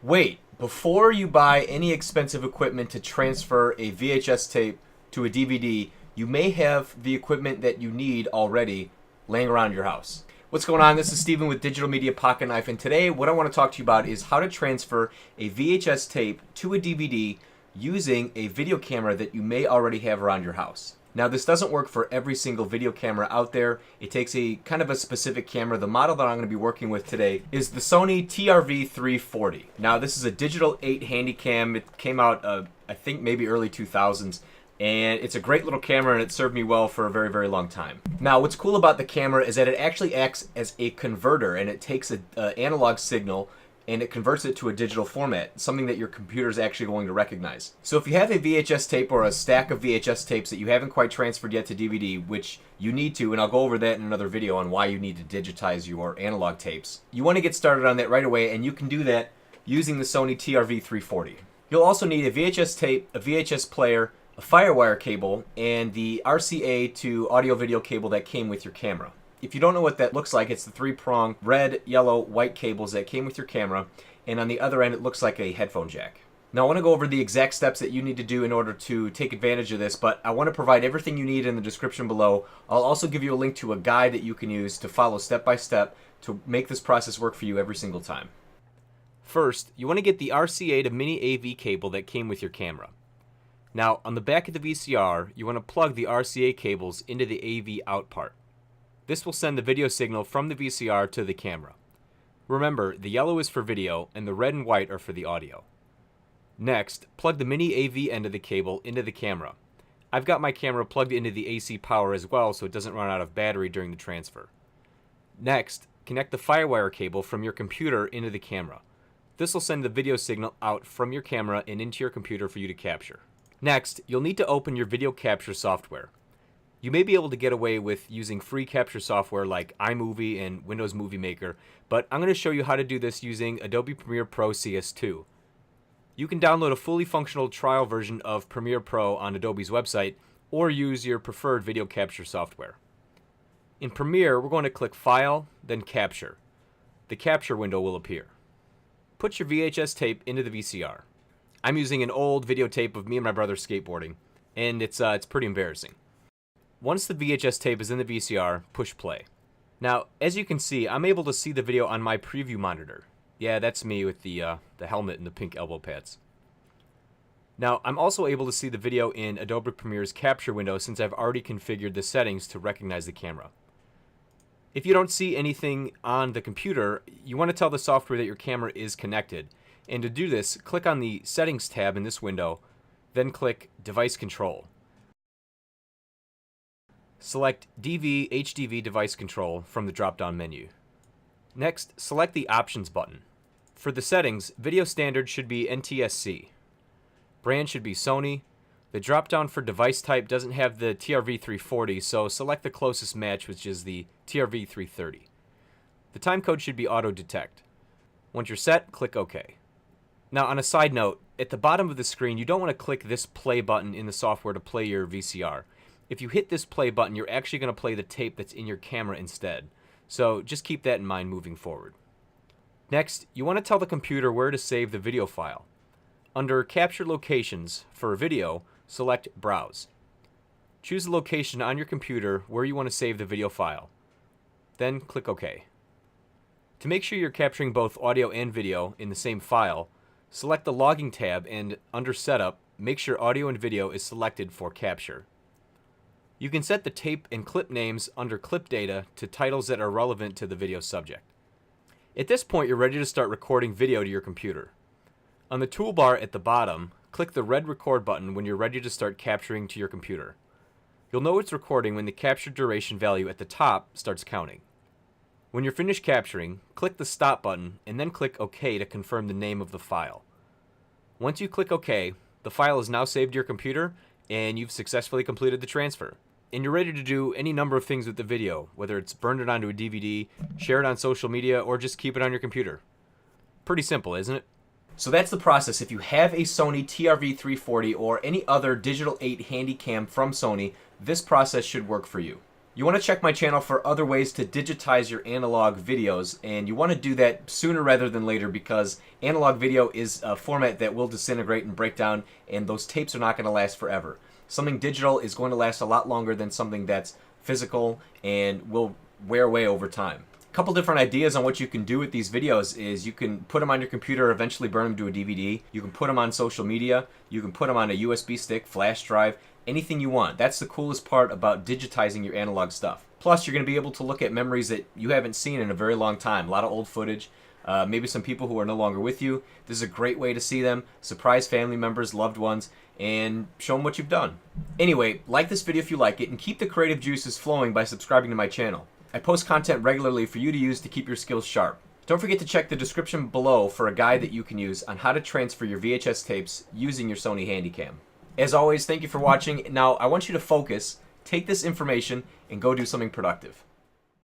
Wait, before you buy any expensive equipment to transfer a VHS tape to a DVD, you may have the equipment that you need already laying around your house. What's going on? This is Steven with Digital Media Pocket Knife, and today what I want to talk to you about is how to transfer a VHS tape to a DVD using a video camera that you may already have around your house. Now, this doesn't work for every single video camera out there. It takes a kind of a specific camera. The model that I'm going to be working with today is the Sony TRV-340. Now, this is a digital 8 Handycam. It came out, I think, maybe early 2000s. And it's a great little camera, and it served me well for a very, very long time. Now, what's cool about the camera is that it actually acts as a converter, and it takes an analog signal and it converts it to a digital format, something that your computer is actually going to recognize. So if you have a VHS tape or a stack of VHS tapes that you haven't quite transferred yet to DVD, which you need to, and I'll go over that in another video on why you need to digitize your analog tapes, you want to get started on that right away, and you can do that using the Sony TRV-340. You'll also need a VHS tape, a VHS player, a Firewire cable, and the RCA to audio-video cable that came with your camera. If you don't know what that looks like, it's the three-prong red, yellow, white cables that came with your camera, and on the other end it looks like a headphone jack. Now I want to go over the exact steps that you need to do in order to take advantage of this, but I want to provide everything you need in the description below. I'll also give you a link to a guide that you can use to follow step by step to make this process work for you every single time. First, you want to get the RCA to mini AV cable that came with your camera. Now, on the back of the VCR, you want to plug the RCA cables into the AV out part. This will send the video signal from the VCR to the camera. Remember, the yellow is for video and the red and white are for the audio. Next, plug the mini AV end of the cable into the camera. I've got my camera plugged into the AC power as well so it doesn't run out of battery during the transfer. Next, connect the Firewire cable from your computer into the camera. This will send the video signal out from your camera and into your computer for you to capture. Next, you'll need to open your video capture software. You may be able to get away with using free capture software like iMovie and Windows Movie Maker, but I'm going to show you how to do this using Adobe Premiere Pro CS2. You can download a fully functional trial version of Premiere Pro on Adobe's website, or use your preferred video capture software. In Premiere, we're going to click File, then Capture. The capture window will appear. Put your VHS tape into the VCR. I'm using an old videotape of me and my brother skateboarding, and it's pretty embarrassing. Once the VHS tape is in the VCR, push play. Now, as you can see, I'm able to see the video on my preview monitor. Yeah, that's me with the helmet and the pink elbow pads. Now, I'm also able to see the video in Adobe Premiere's capture window since I've already configured the settings to recognize the camera. If you don't see anything on the computer, you want to tell the software that your camera is connected. And to do this, click on the Settings tab in this window, then click Device Control. Select DV HDV Device Control from the drop-down menu. Next, select the Options button. For the settings, video standard should be NTSC. Brand should be Sony. The drop-down for device type doesn't have the TRV-340, so select the closest match, which is the TRV-330. The timecode should be auto detect. Once you're set, click OK. Now, on a side note, at the bottom of the screen, you don't want to click this play button in the software to play your VCR. If you hit this play button, you're actually going to play the tape that's in your camera instead. So just keep that in mind moving forward. Next, you want to tell the computer where to save the video file. Under Capture Locations, for video, select Browse. Choose the location on your computer where you want to save the video file. Then click OK. To make sure you're capturing both audio and video in the same file, select the Logging tab and, under Setup, make sure audio and video is selected for capture. You can set the tape and clip names under Clip Data to titles that are relevant to the video subject. At this point, you're ready to start recording video to your computer. On the toolbar at the bottom, click the red Record button when you're ready to start capturing to your computer. You'll know it's recording when the capture duration value at the top starts counting. When you're finished capturing, click the Stop button and then click OK to confirm the name of the file. Once you click OK, the file is now saved to your computer and you've successfully completed the transfer. And you're ready to do any number of things with the video, whether it's burn it onto a DVD, share it on social media, or just keep it on your computer. Pretty simple, isn't it? So that's the process. If you have a Sony TRV-340 or any other digital 8 Handycam from Sony, this process should work for you. You want to check my channel for other ways to digitize your analog videos, and you want to do that sooner rather than later because analog video is a format that will disintegrate and break down, and those tapes are not going to last forever. Something digital is going to last a lot longer than something that's physical and will wear away over time. A couple different ideas on what you can do with these videos is you can put them on your computer, eventually burn them to a DVD. You can put them on social media. You can put them on a USB stick, flash drive, anything you want. That's the coolest part about digitizing your analog stuff. Plus, you're going to be able to look at memories that you haven't seen in a very long time. A lot of old footage, maybe some people who are no longer with you. This is a great way to see them, surprise family members, loved ones, and show them what you've done. Anyway, like this video if you like it, and keep the creative juices flowing by subscribing to my channel. I post content regularly for you to use to keep your skills sharp. Don't forget to check the description below for a guide that you can use on how to transfer your VHS tapes using your Sony Handycam. As always, thank you for watching. Now, I want you to focus, take this information, and go do something productive.